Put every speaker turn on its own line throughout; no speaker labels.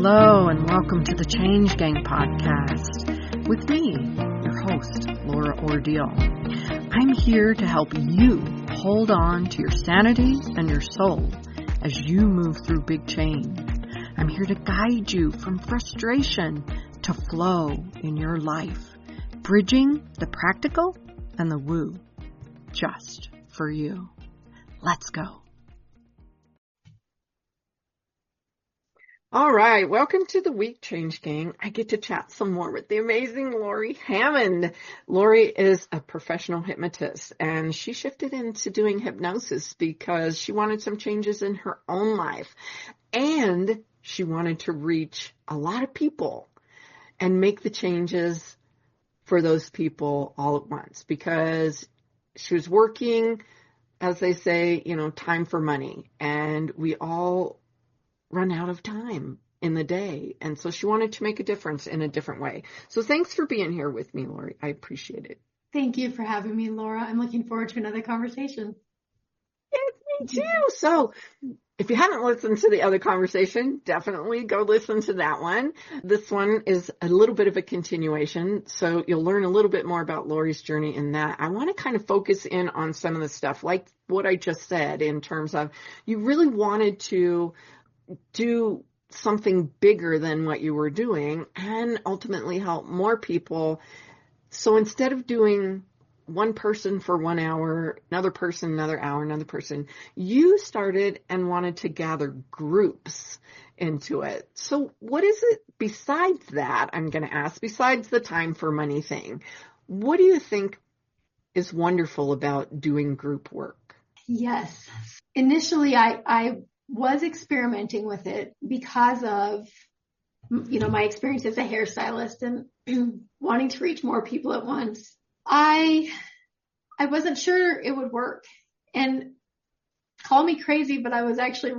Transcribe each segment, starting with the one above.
Hello and welcome to the Change Gang podcast with me, your host, Laura Ordile. I'm here to help you hold on to your sanity and your soul as you move through big change. I'm here to guide you from frustration to flow in your life, bridging the practical and the woo, just for you. Let's go. All right, welcome to the Week Change Gang. I get to chat some more with the amazing Lori Hammond. Lori is a professional hypnotist, and she shifted into doing hypnosis because she wanted some changes in her own life, and she wanted to reach a lot of people and make the changes for those people all at once, because she was working, as they say, time for money, and we all run out of time in the day. And so she wanted to make a difference in a different way. So thanks for being here with me, Lori. I appreciate it.
Thank you for having me, Laura. I'm looking forward to another conversation.
Yes, me too. So if you haven't listened to the other conversation, definitely go listen to that one. This one is a little bit of a continuation, so you'll learn a little bit more about Lori's journey in that. I want to kind of focus in on some of the stuff, like what I just said, in terms of you really wanted to do something bigger than what you were doing and ultimately help more people. So instead of doing one person for 1 hour, another person, another hour, another person, you started and wanted to gather groups into it. So what is it besides that, I'm going to ask, besides the time for money thing? What do you think is wonderful about doing group work?
Yes. Initially, I was experimenting with it because of, my experience as a hairstylist and wanting to reach more people at once. I wasn't sure it would work, and call me crazy, but I was actually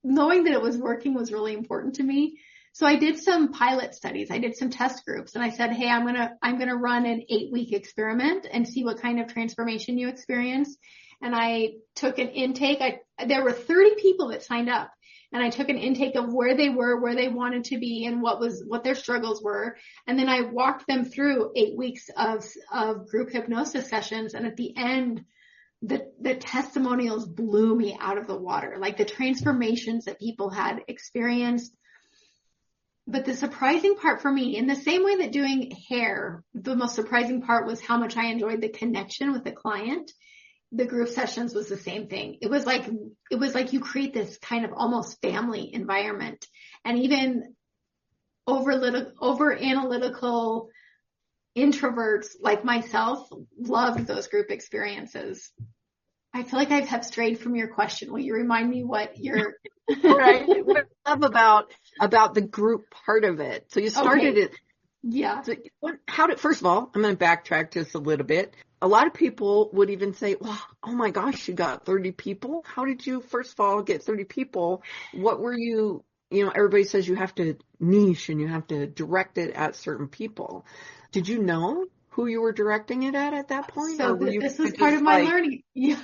knowing that it was working was really important to me. So I did some pilot studies. I did some test groups, and I said, hey, I'm going to run an 8-week experiment and see what kind of transformation you experience. And I took an intake. There were 30 people that signed up, and I took an intake of where they were, where they wanted to be, and what their struggles were. And then I walked them through 8 weeks of group hypnosis sessions. And at the end, the testimonials blew me out of the water, like the transformations that people had experienced. But the surprising part for me, in the same way that doing hair, the most surprising part was how much I enjoyed the connection with the client. The group sessions was the same thing. It was like you create this kind of almost family environment. And even over analytical introverts like myself loved those group experiences. I feel like I have strayed from your question. Will you remind me what you're
right? What I love about the group part of it. So you started it.
Yeah.
So first of all, I'm going to backtrack just a little bit. A lot of people would even say, well, oh my gosh, you got 30 people. How did you, first of all, get 30 people? What were you, everybody says you have to niche and you have to direct it at certain people. Did you know who you were directing it at that point?
So this was part of my learning. Yeah.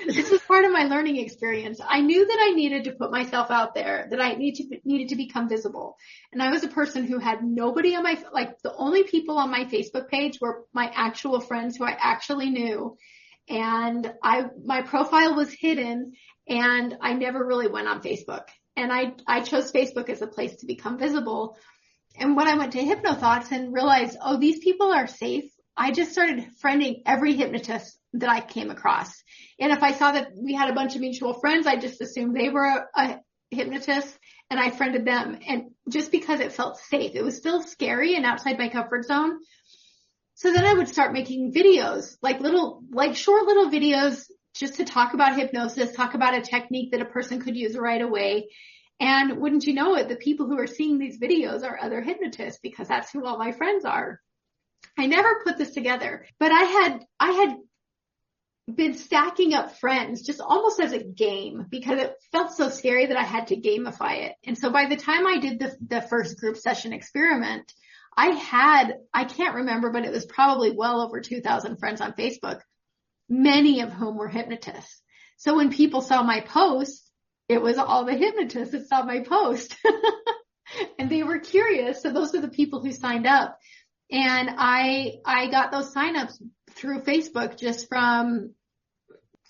This was part of my learning experience. I knew that I needed to put myself out there, that I needed to become visible. And I was a person who had nobody on the only people on my Facebook page were my actual friends who I actually knew. And my profile was hidden, and I never really went on Facebook. And I chose Facebook as a place to become visible. And when I went to HypnoThoughts and realized, oh, these people are safe, I just started friending every hypnotist that I came across. And if I saw that we had a bunch of mutual friends, I just assumed they were a hypnotist, and I friended them. And just because it felt safe, it was still scary and outside my comfort zone. So then I would start making videos, short little videos, just to talk about hypnosis, talk about a technique that a person could use right away. And wouldn't you know it, the people who are seeing these videos are other hypnotists, because that's who all my friends are. I never put this together, but I had been stacking up friends just almost as a game, because it felt so scary that I had to gamify it. And so by the time I did the first group session experiment, I can't remember, but it was probably well over 2,000 friends on Facebook, many of whom were hypnotists. So when people saw my posts, it was all the hypnotists that saw my post and they were curious. So those are the people who signed up. And I got those signups through Facebook just from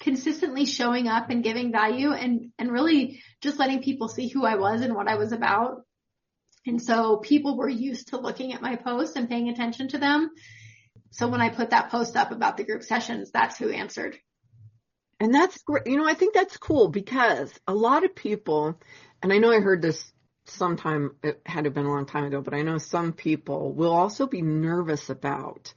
consistently showing up and giving value and really just letting people see who I was and what I was about. And so people were used to looking at my posts and paying attention to them. So when I put that post up about the group sessions, that's who answered.
And that's great. You know, I think that's cool because a lot of people, and I know I heard this sometime, it had to have been a long time ago, but I know some people will also be nervous about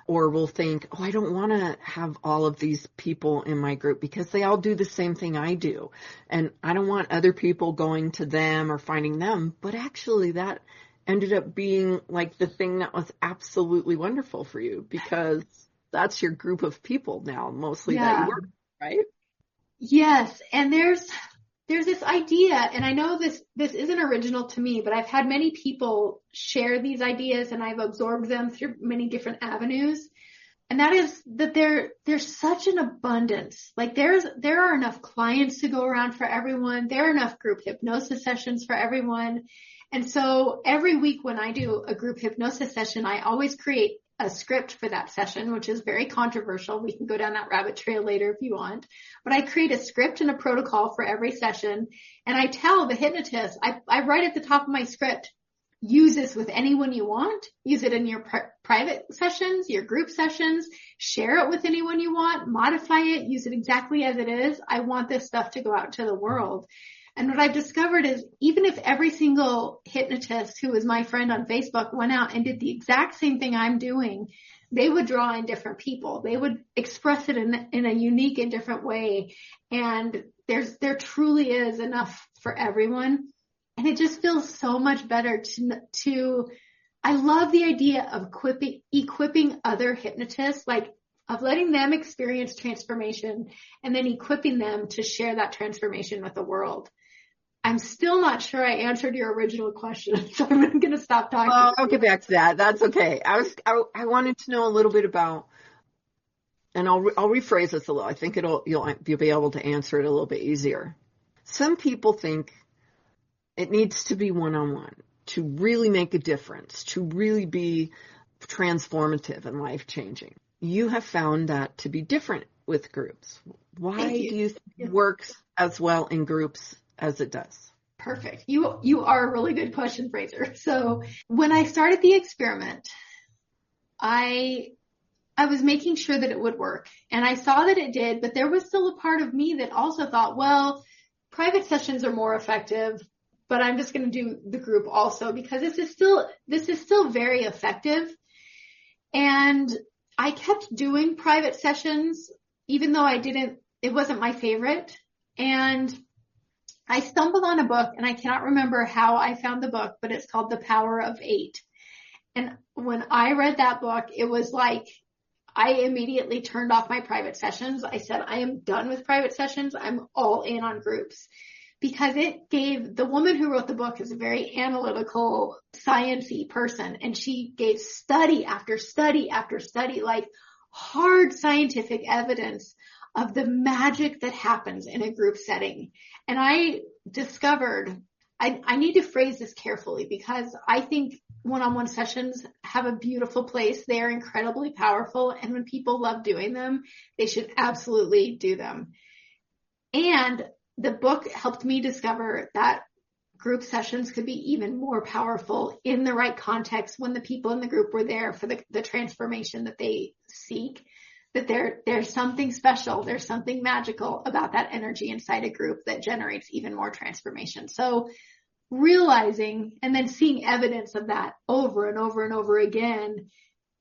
or will think, oh, I don't want to have all of these people in my group because they all do the same thing I do. And I don't want other people going to them or finding them. But actually that ended up being like the thing that was absolutely wonderful for you because that's your group of people now, mostly that you work with, right?
Yes. And there's this idea, and I know this isn't original to me, but I've had many people share these ideas and I've absorbed them through many different avenues. And that is that there's such an abundance. Like there are enough clients to go around for everyone. There are enough group hypnosis sessions for everyone. And so every week when I do a group hypnosis session, I always create a script for that session, which is very controversial. We can go down that rabbit trail later if you want, but I create a script and a protocol for every session. And I tell the hypnotist, I write at the top of my script, use this with anyone you want, use it in your private sessions, your group sessions, share it with anyone you want, modify it, use it exactly as it is. I want this stuff to go out to the world. And what I've discovered is even if every single hypnotist who was my friend on Facebook went out and did the exact same thing I'm doing, they would draw in different people. They would express it in a unique and different way. And there truly is enough for everyone. And it just feels so much better I love the idea of equipping other hypnotists, like of letting them experience transformation and then equipping them to share that transformation with the world. I'm still not sure I answered your original question, so I'm going to stop talking.
Well, I'll get back to that. That's okay. I wanted to know a little bit about, and I'll rephrase this a little. I think you'll be able to answer it a little bit easier. Some people think it needs to be one-on-one to really make a difference, to really be transformative and life-changing. You have found that to be different with groups. Why do you think it works as well in groups as it does?
Perfect. You are a really good question, Fraser. So when I started the experiment, I was making sure that it would work, and I saw that it did, but there was still a part of me that also thought, well, private sessions are more effective, but I'm just going to do the group also because this is still very effective. And I kept doing private sessions, even though it wasn't my favorite. And I stumbled on a book, and I cannot remember how I found the book, but it's called The Power of 8. And when I read that book, it was like I immediately turned off my private sessions. I said, I am done with private sessions. I'm all in on groups. Because the woman who wrote the book is a very analytical, science-y person, and she gave study after study after study, like hard scientific evidence of the magic that happens in a group setting. And I discovered, I need to phrase this carefully because I think one-on-one sessions have a beautiful place. They are incredibly powerful. And when people love doing them, they should absolutely do them. And the book helped me discover that group sessions could be even more powerful in the right context when the people in the group were there for the transformation that they seek, that there's something special, there's something magical about that energy inside a group that generates even more transformation. So realizing and then seeing evidence of that over and over and over again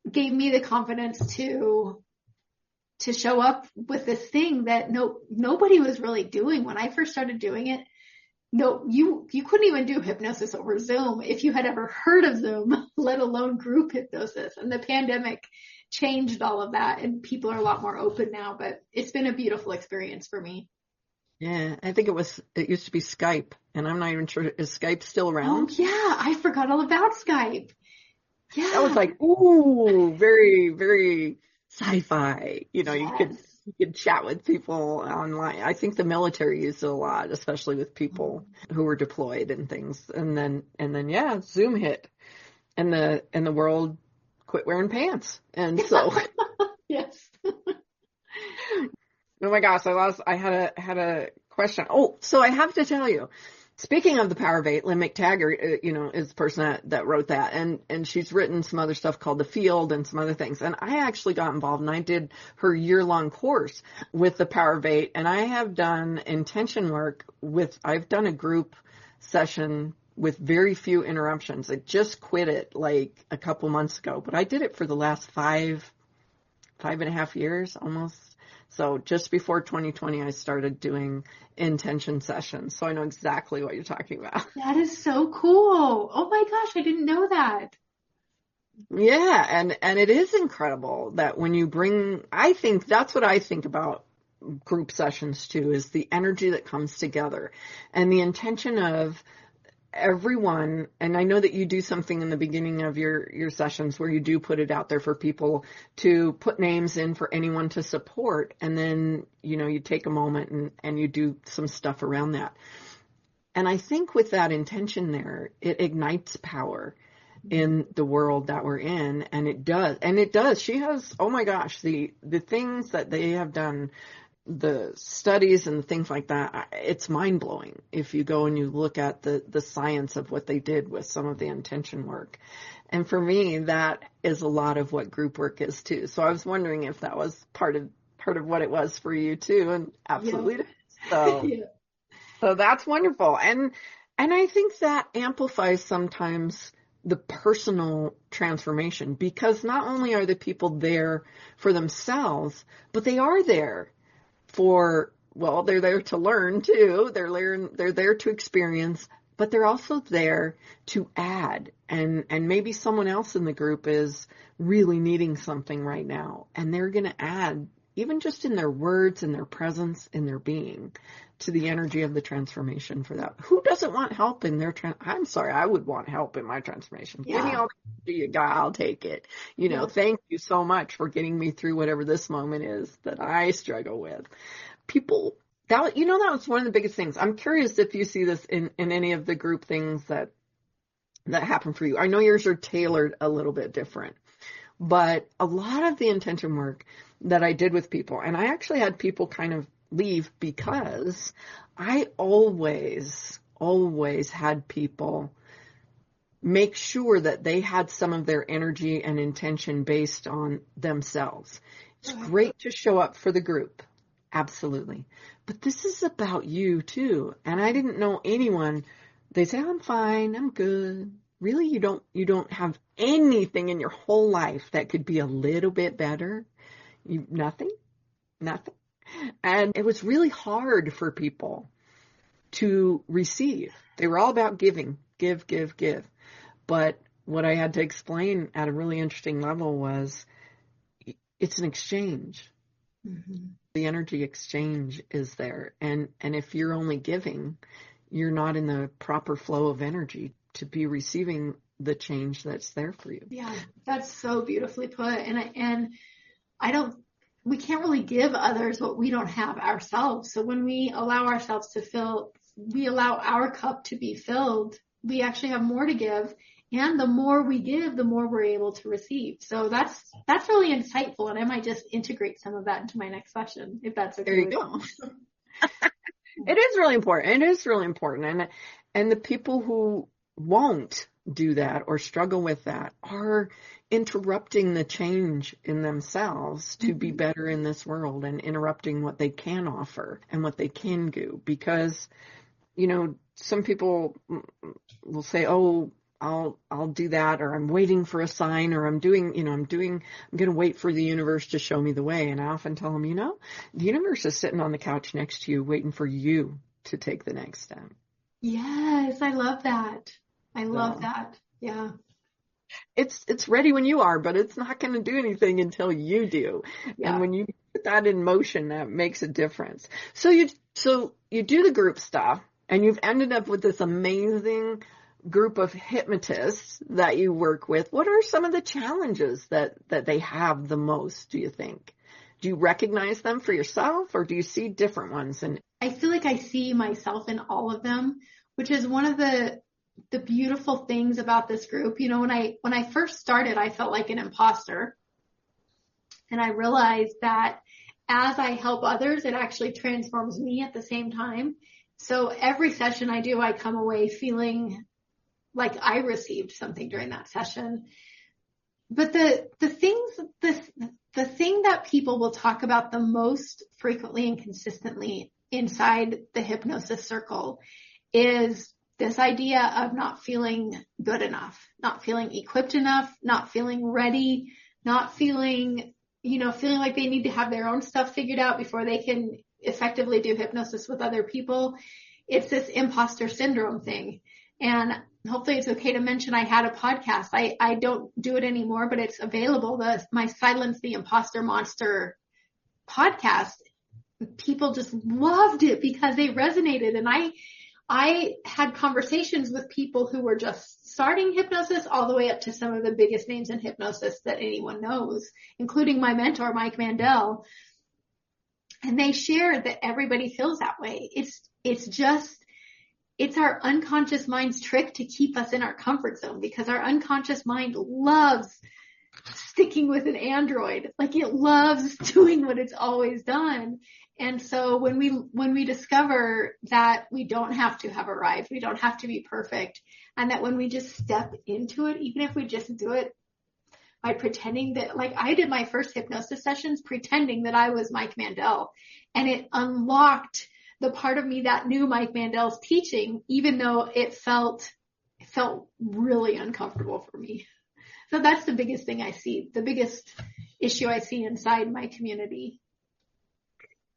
gave me the confidence to show up with this thing that nobody was really doing. When I first started doing it, you couldn't even do hypnosis over Zoom if you had ever heard of Zoom, let alone group hypnosis. And the pandemic changed all of that, and people are a lot more open now, but it's been a beautiful experience for me.
Yeah, I think it used to be Skype, and I'm not even sure, is Skype still around?
Oh yeah, I forgot all about Skype. Yeah.
That was like, ooh, very, very sci-fi. You know,
yes.
you could you could chat with people online. I think the military used it a lot, especially with people who were deployed and things. And then yeah, Zoom hit, and the world quit wearing pants. And so,
Yes.
oh my gosh, I had a question. Oh, so I have to tell you, speaking of the Power of Eight, Lynn McTaggart, is the person that wrote that, and she's written some other stuff called The Field and some other things. And I actually got involved, and I did her year-long course with the Power of Eight, and I have done intention work I've done a group session with very few interruptions. I just quit it like a couple months ago, but I did it for the last five and a half years almost. So just before 2020, I started doing intention sessions. So I know exactly what you're talking about.
That is so cool. Oh my gosh, I didn't know that.
Yeah, and it is incredible that when you I think that's what I think about group sessions too, is the energy that comes together and the intention of everyone. And I know that you do something in the beginning of your sessions where you do put it out there for people to put names in for anyone to support. And then, you take a moment and you do some stuff around that. And I think with that intention there, it ignites power in the world that we're in. And it does. She has, oh my gosh, the things that they have done, the studies and things like that, it's mind-blowing if you go and you look at the science of what they did with some of the intention work. And for me, that is a lot of what group work is too. So I was wondering if that was part of what it was for you too, and absolutely. Yeah. So yeah. So that's wonderful. And I think that amplifies sometimes the personal transformation, because not only are the people there for themselves, but they are there they're there to learn too. They're there to experience, but they're also there to add. And maybe someone else in the group is really needing something right now, and they're going to add, even just in their words, in their presence, in their being, to the energy of the transformation for that. Who doesn't want help in their I'm sorry, I would want help in my transformation. Yeah. Give me all the energy you got, I'll take it. Thank you so much for getting me through whatever this moment is that I struggle with. People, that was one of the biggest things. I'm curious if you see this in any of the group things that happen for you. I know yours are tailored a little bit different, but a lot of the intention work that I did with people, and I actually had people kind of leave because I always had people make sure that they had some of their energy and intention based on themselves. It's great to show up for the group. Absolutely. But this is about you too. And I didn't know anyone, they say, I'm fine, I'm good. Really, you don't have anything in your whole life that could be a little bit better? Nothing. And it was really hard for people to receive. They were all about giving, give. But what I had to explain at a really interesting level was it's an exchange. Mm-hmm. The energy exchange is there. And if you're only giving, you're not in the proper flow of energy to be receiving the change that's there for you.
Yeah, that's so beautifully put. We can't really give others what we don't have ourselves. So when we allow ourselves to fill, we allow our cup to be filled, we actually have more to give. And the more we give, the more we're able to receive. So that's really insightful. And I might just integrate some of that into my next session, if that's okay.
There you go. It is really important. And the people who won't do that or struggle with that are interrupting the change in themselves to be better in this world, and interrupting what they can offer and what they can do. Because, some people will say, oh, I'll do that, or I'm waiting for a sign, or I'm going to wait for the universe to show me the way. And I often tell them, the universe is sitting on the couch next to you, waiting for you to take the next step.
Yes, I love that. I love that. Yeah.
It's ready when you are, but it's not going to do anything until you do. Yeah. And when you put that in motion, that makes a difference. So you do the group stuff, and you've ended up with this amazing group of hypnotists that you work with. What are some of the challenges that they have the most, do you think, Do you recognize them for yourself, or do you see different ones? And
I feel like I see myself in all of them, which is one of the beautiful things about this group. You know, when I first started, I felt like an imposter. And I realized that as I help others, it actually transforms me at the same time. So every session I do, I come away feeling like I received something during that session. But the thing that people will talk about the most frequently and consistently inside the hypnosis circle is this idea of not feeling good enough, not feeling equipped enough, not feeling ready, not feeling, feeling like they need to have their own stuff figured out before they can effectively do hypnosis with other people. It's this imposter syndrome thing. And hopefully it's okay to mention I had a podcast. I don't do it anymore, but it's available. My Silence the Imposter Monster podcast. People just loved it because they resonated. And I had conversations with people who were just starting hypnosis all the way up to some of the biggest names in hypnosis that anyone knows, including my mentor, Mike Mandel. And they shared that everybody feels that way. It's our unconscious mind's trick to keep us in our comfort zone, because our unconscious mind loves sticking with an android. Like, it loves doing what it's always done. And so when we discover that we don't have to have arrived, we don't have to be perfect, and that when we just step into it, even if we just do it by pretending that, like I did my first hypnosis sessions pretending that I was Mike Mandel, and it unlocked the part of me that knew Mike Mandel's teaching, even though it felt really uncomfortable for me. So that's the biggest thing I see, the biggest issue I see inside my community.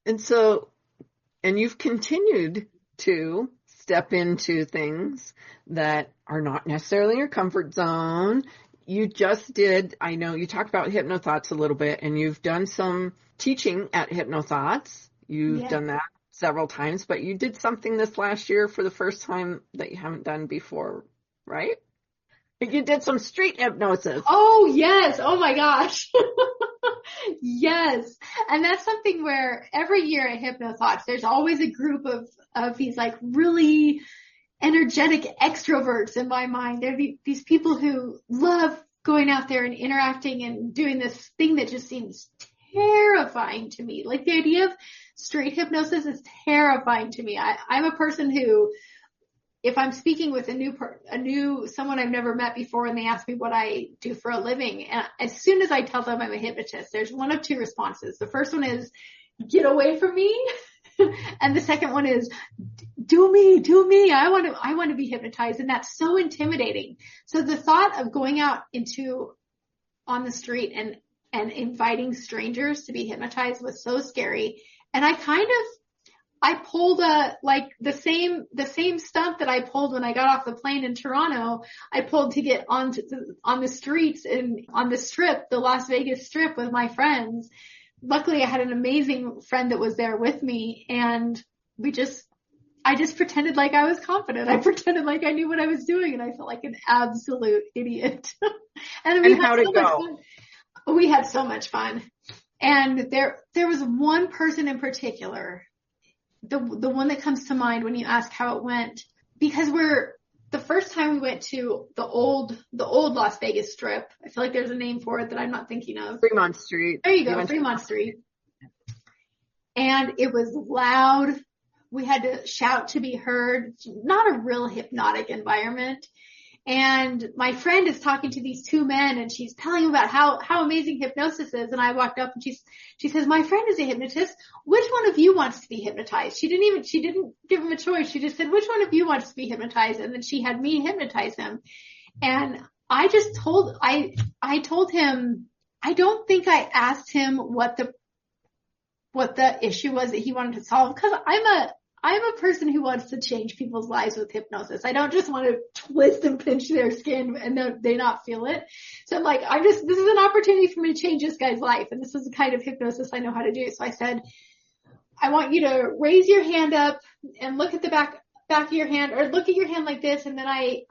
And you've continued to step into things that are not necessarily your comfort zone. You just did, I know you talked about HypnoThoughts a little bit, and you've done some teaching at HypnoThoughts. You've done that several times, but you did something this last year for the first time that you haven't done before, right? You did some street hypnosis.
Oh, yes. Oh, my gosh. Yes. And that's something where every year at HypnoThoughts, there's always a group of these like really energetic extroverts in my mind. They're these people who love going out there and interacting and doing this thing that just seems terrifying to me. Like, the idea of street hypnosis is terrifying to me. I'm a person who, if I'm speaking with someone I've never met before and they ask me what I do for a living, and as soon as I tell them I'm a hypnotist, there's one of two responses. The first one is, get away from me. And the second one is, do me. I want to be hypnotized. And that's so intimidating. So the thought of going out on the street and inviting strangers to be hypnotized was so scary. And I pulled the same stunt that I pulled when I got off the plane in Toronto. I pulled to get on the streets and on the Strip, the Las Vegas Strip, with my friends. Luckily, I had an amazing friend that was there with me, and I just pretended like I was confident. I pretended like I knew what I was doing, and I felt like an absolute idiot.
And how'd it go?
We had so much fun. And there was one person in particular, the one that comes to mind when you ask how it went, because the first time we went to the old Las Vegas Strip, I feel like there's a name for it that I'm not thinking of.
Fremont Street.
There you go, Fremont Street. And it was loud. We had to shout to be heard. Not a real hypnotic environment. And my friend is talking to these two men, and she's telling them about how amazing hypnosis is. And I walked up and she says, my friend is a hypnotist. Which one of you wants to be hypnotized? She didn't give him a choice. She just said, which one of you wants to be hypnotized? And then she had me hypnotize him. And I told him, I don't think I asked him what the issue was that he wanted to solve, because I'm a person who wants to change people's lives with hypnosis. I don't just want to twist and pinch their skin and they not feel it. So I'm like, this is an opportunity for me to change this guy's life. And this is the kind of hypnosis I know how to do. So I said, I want you to raise your hand up and look at the back of your hand, or look at your hand like this. And then I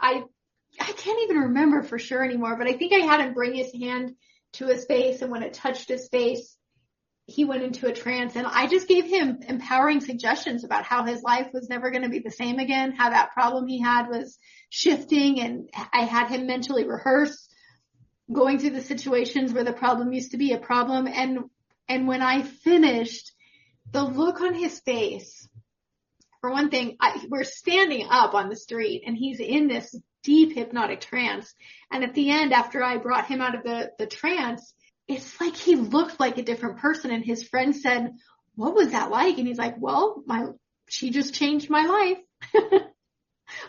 can't even remember for sure anymore, but I think I had him bring his hand to his face. And when it touched his face, he went into a trance, and I just gave him empowering suggestions about how his life was never going to be the same again, how that problem he had was shifting, and I had him mentally rehearse going through the situations where the problem used to be a problem. And when I finished, the look on his face, for one thing, we're standing up on the street and he's in this deep hypnotic trance. And at the end, after I brought him out of the trance, it's like he looked like a different person. And his friend said, "What was that like?" And he's like, "Well, she just changed my life,"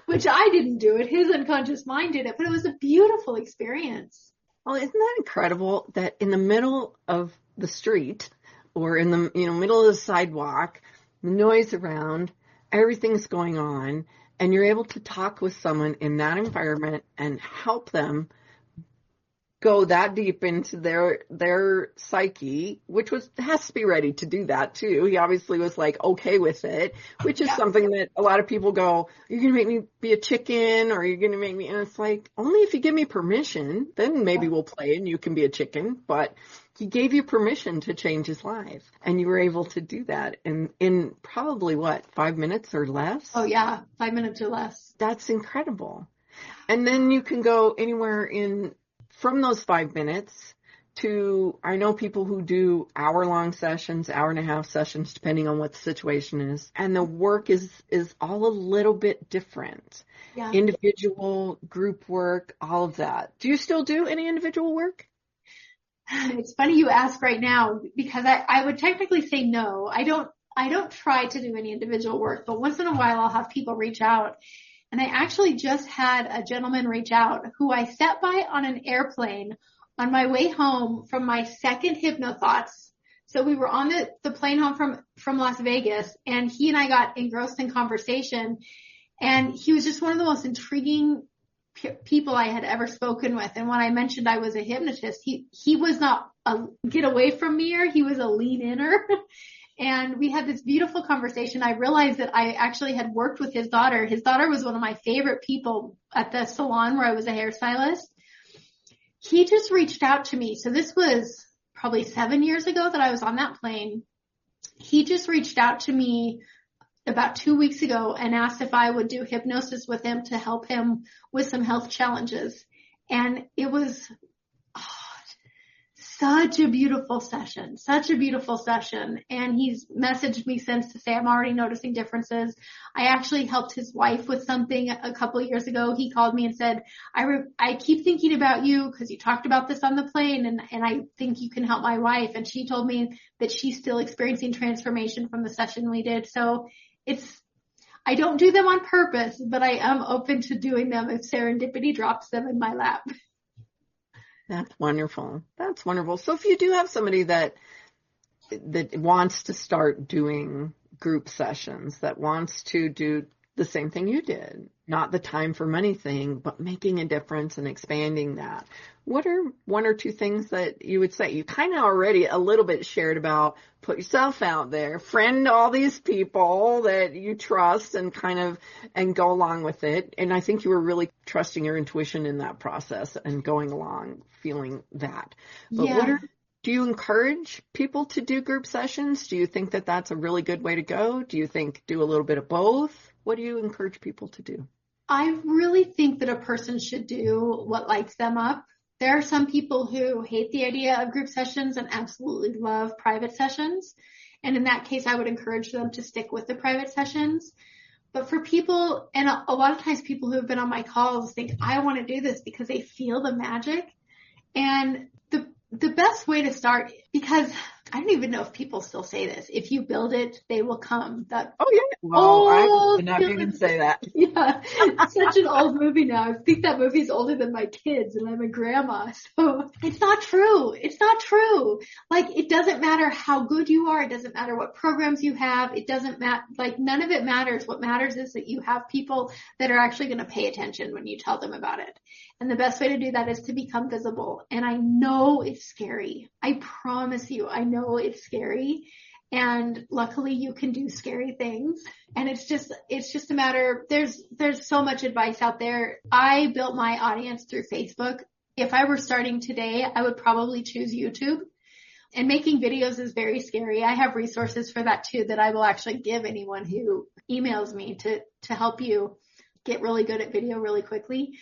which I didn't do it. His unconscious mind did it, but it was a beautiful experience.
Well, isn't that incredible that in the middle of the street or in the middle of the sidewalk, noise around, everything's going on, and you're able to talk with someone in that environment and help them go that deep into their psyche, which has to be ready to do that too. He obviously was like okay with it, which is something that a lot of people go, "You're going to make me be a chicken, or you're going to make me," and it's like, only if you give me permission, then maybe we'll play and you can be a chicken. But he gave you permission to change his life, and you were able to do that in probably 5 minutes or less?
Oh yeah, 5 minutes or less.
That's incredible. And then you can go anywhere from those 5 minutes to, I know people who do hour-long sessions, hour-and-a-half sessions, depending on what the situation is. And the work is all a little bit different.
Yeah.
Individual, group work, all of that. Do you still do any individual work?
It's funny you ask right now, because I would technically say no. I don't try to do any individual work, but once in a while I'll have people reach out. And I actually just had a gentleman reach out who I sat by on an airplane on my way home from my second HypnoThoughts. So we were on the plane home from Las Vegas, and he and I got engrossed in conversation. And he was just one of the most intriguing people I had ever spoken with. And when I mentioned I was a hypnotist, he was not a get away from me-er, he was a lean inner. And we had this beautiful conversation. I realized that I actually had worked with his daughter. His daughter was one of my favorite people at the salon where I was a hairstylist. He just reached out to me. So this was probably 7 years ago that I was on that plane. He just reached out to me about 2 weeks ago and asked if I would do hypnosis with him to help him with some health challenges. And it was such a beautiful session. And he's messaged me since to say, "I'm already noticing differences." I actually helped his wife with something a couple of years ago. He called me and said, I keep thinking about you because you talked about this on the plane, and I think you can help my wife. And she told me that she's still experiencing transformation from the session we did. So I don't do them on purpose, but I am open to doing them if serendipity drops them in my lap.
That's wonderful. So if you do have somebody that wants to start doing group sessions, that wants to do the same thing you did, not the time for money thing, but making a difference and expanding that, what are one or two things that you would say? You kind of already a little bit shared about put yourself out there, friend all these people that you trust and go along with it. And I think you were really trusting your intuition in that process and going along feeling that. But do you encourage people to do group sessions? Do you think that that's a really good way to go? Do you think do a little bit of both? What do you encourage people to do?
I really think that a person should do what lights them up. There are some people who hate the idea of group sessions and absolutely love private sessions. And in that case, I would encourage them to stick with the private sessions. But for people, and a lot of times people who have been on my calls think, I want to do this because they feel the magic. And the best way to start, because I don't even know if people still say this, if you build it, they will come. I
would not even say that.
Yeah, it's such an old movie now. I think that movie's older than my kids, and I'm a grandma. So it's not true. Like, it doesn't matter how good you are. It doesn't matter what programs you have. It doesn't matter. Like, none of it matters. What matters is that you have people that are actually going to pay attention when you tell them about it. And the best way to do that is to become visible. And I know it's scary. I promise you, I know it's scary. And luckily you can do scary things. And it's just a matter, there's so much advice out there. I built my audience through Facebook. If I were starting today, I would probably choose YouTube. And making videos is very scary. I have resources for that too that I will actually give anyone who emails me to help you get really good at video really quickly.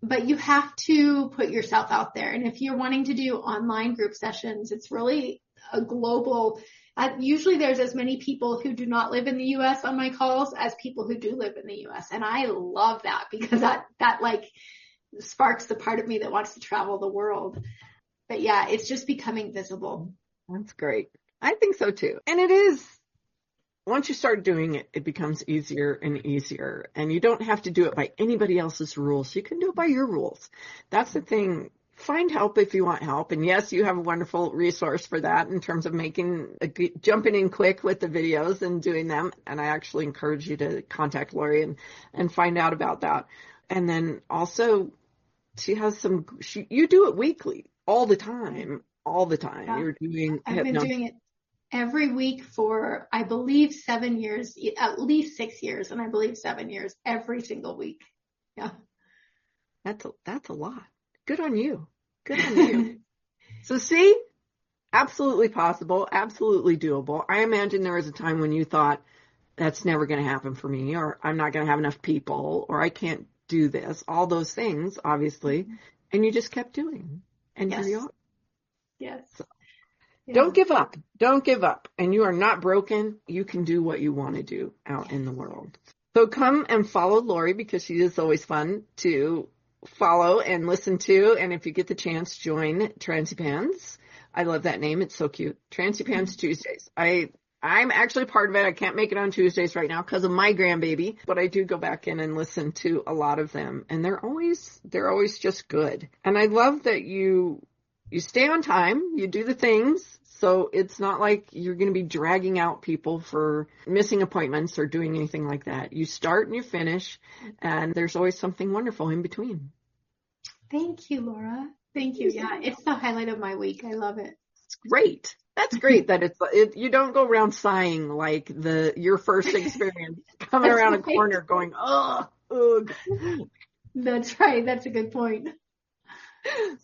But you have to put yourself out there. And if you're wanting to do online group sessions, it's really a global, usually there's as many people who do not live in the US on my calls as people who do live in the US. And I love that because that like sparks the part of me that wants to travel the world. But yeah, it's just becoming visible.
That's great. I think so too. And it is, once you start doing it, it becomes easier and easier. And you don't have to do it by anybody else's rules. You can do it by your rules. That's the thing. Find help if you want help. And yes, you have a wonderful resource for that in terms of jumping in quick with the videos and doing them. And I actually encourage you to contact Lori and find out about that. And then also, she has you do it weekly. All the time. Yeah. You're doing
I've been doing it every week for, I believe, 7 years, at least 6 years, and I believe 7 years, every single week. Yeah.
That's a lot. Good on you. So see, absolutely possible, absolutely doable. I imagine there was a time when you thought, that's never going to happen for me, or I'm not going to have enough people, or I can't do this, all those things, obviously, and you just kept doing. And
yes.
Here you are.
Yes.
So, yeah. Don't give up. And you are not broken. You can do what you want to do out in the world. So come and follow Lori because she is always fun to follow and listen to. And if you get the chance, join Transypants. I love that name. It's so cute. Transypants Tuesdays. I'm actually part of it. I can't make it on Tuesdays right now because of my grandbaby, but I do go back in and listen to a lot of them, and they're always just good. And I love that you stay on time, you do the things, so it's not like you're going to be dragging out people for missing appointments or doing anything like that. You start and you finish, and there's always something wonderful in between.
Thank you, Laura. Thank you. Yeah, it's the highlight of my week. I love it.
It's great. That's great that you don't go around sighing like your first experience coming around a corner going, ugh.
That's right. That's a good point.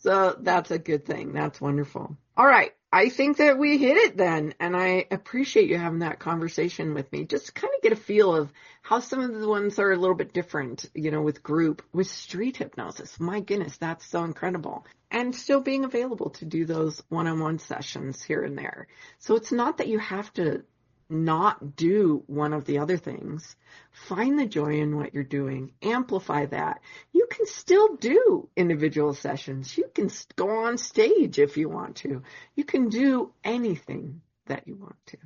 So that's a good thing. That's wonderful. All right. I think that we hit it then. And I appreciate you having that conversation with me. Just to kind of get a feel of how some of the ones are a little bit different, with street hypnosis. My goodness, that's so incredible. And still being available to do those one-on-one sessions here and there. So it's not that you have to not do one of the other things. Find the joy in what you're doing. Amplify that. You can still do individual sessions. You can go on stage if you want to. You can do anything that you want to.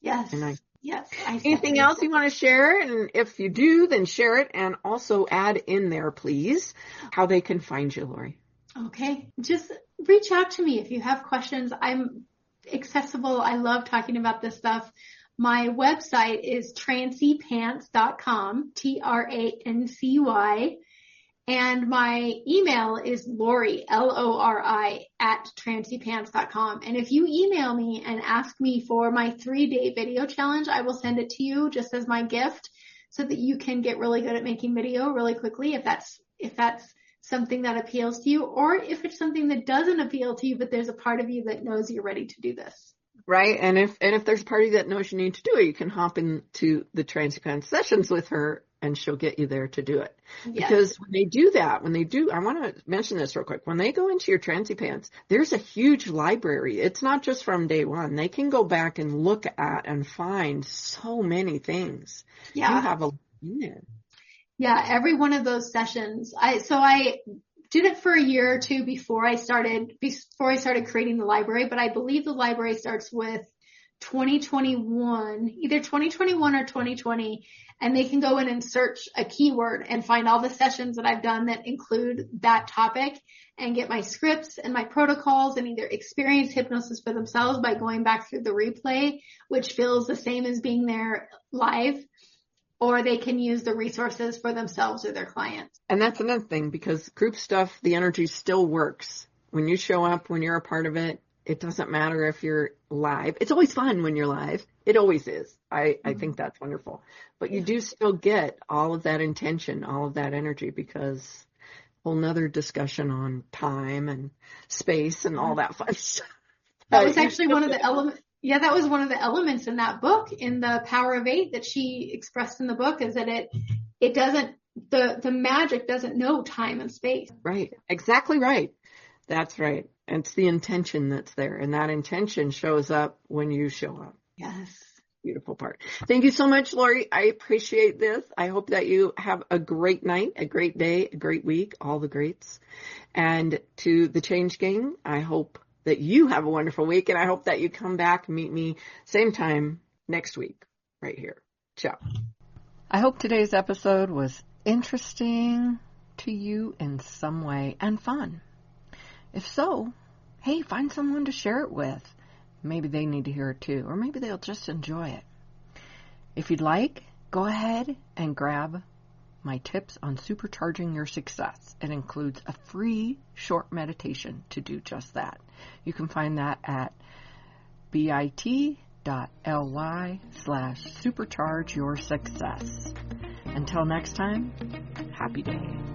Yes. Yes.
Anything else you want to share? And if you do, then share it. And also add in there, please, how they can find you, Lori.
Okay. Just reach out to me if you have questions. I'm accessible. I love talking about this stuff. My website is transypants.com, Trancy. And my email is Lori, Lori, @transypants.com. And if you email me and ask me for my 3-day video challenge, I will send it to you just as my gift so that you can get really good at making video really quickly if that's something that appeals to you, or if it's something that doesn't appeal to you, but there's a part of you that knows you're ready to do this.
Right. And if there's a party that knows you need to do it, you can hop into the Transypants sessions with her and she'll get you there to do it. Yes. Because when they do, I want to mention this real quick. When they go into your Transypants, there's a huge library. It's not just from day one. They can go back and look at and find so many things. Yeah. You have a minute.
Yeah. Every one of those sessions. I did it for a year or two before I started creating the library, but I believe the library starts with 2021, either 2021 or 2020, and they can go in and search a keyword and find all the sessions that I've done that include that topic and get my scripts and my protocols and either experience hypnosis for themselves by going back through the replay, which feels the same as being there live, or they can use the resources for themselves or their clients.
And that's another thing, because group stuff, the energy still works. When you show up, when you're a part of it, it doesn't matter if you're live. It's always fun when you're live. It always is. I think that's wonderful. But you do still get all of that intention, all of that energy, because whole nother discussion on time and space and all that fun stuff.
That was actually one of the elements. Yeah, that was one of the elements in that book, in The Power of Eight, that she expressed in the book, is that it doesn't, the magic doesn't know time and space.
Right. Exactly right. That's right. It's the intention that's there, and that intention shows up when you show up.
Yes.
Beautiful part. Thank you so much, Lori. I appreciate this. I hope that you have a great night, a great day, a great week, all the greats. And to the Change Gang, I hope that you have a wonderful week, and I hope that you come back and meet me same time next week right here. Ciao. I hope today's episode was interesting to you in some way and fun. If so, hey, find someone to share it with. Maybe they need to hear it too, or maybe they'll just enjoy it. If you'd like, go ahead and grab my tips on supercharging your success. It includes a free short meditation to do just that. You can find that at bit.ly/supercharge your success. Until next time, happy day.